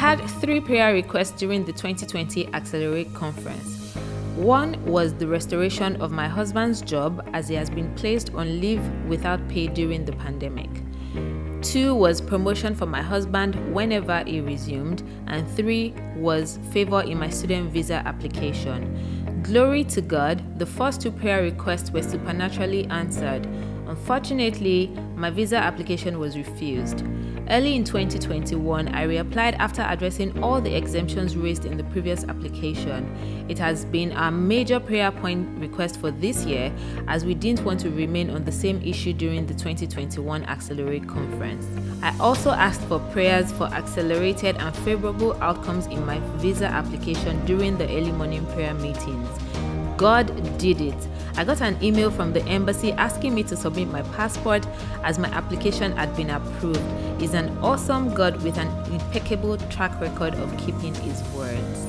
had 3 prayer requests during the 2020 Accelerate Conference. One was the restoration of my husband's job as he has been placed on leave without pay during the pandemic. 2 was promotion for my husband whenever he resumed. And 3 was favor in my student visa application. Glory to God, the first 2 prayer requests were supernaturally answered. Unfortunately, my visa application was refused. Early in 2021, I reapplied after addressing all the exemptions raised in the previous application. It has been our major prayer point request for this year, as we didn't want to remain on the same issue during the 2021 Accelerate Conference. I also asked for prayers for accelerated and favorable outcomes in my visa application during the early morning prayer meetings. God did it. I got an email from the embassy asking me to submit my passport as my application had been approved. He's an awesome God with an impeccable track record of keeping his words.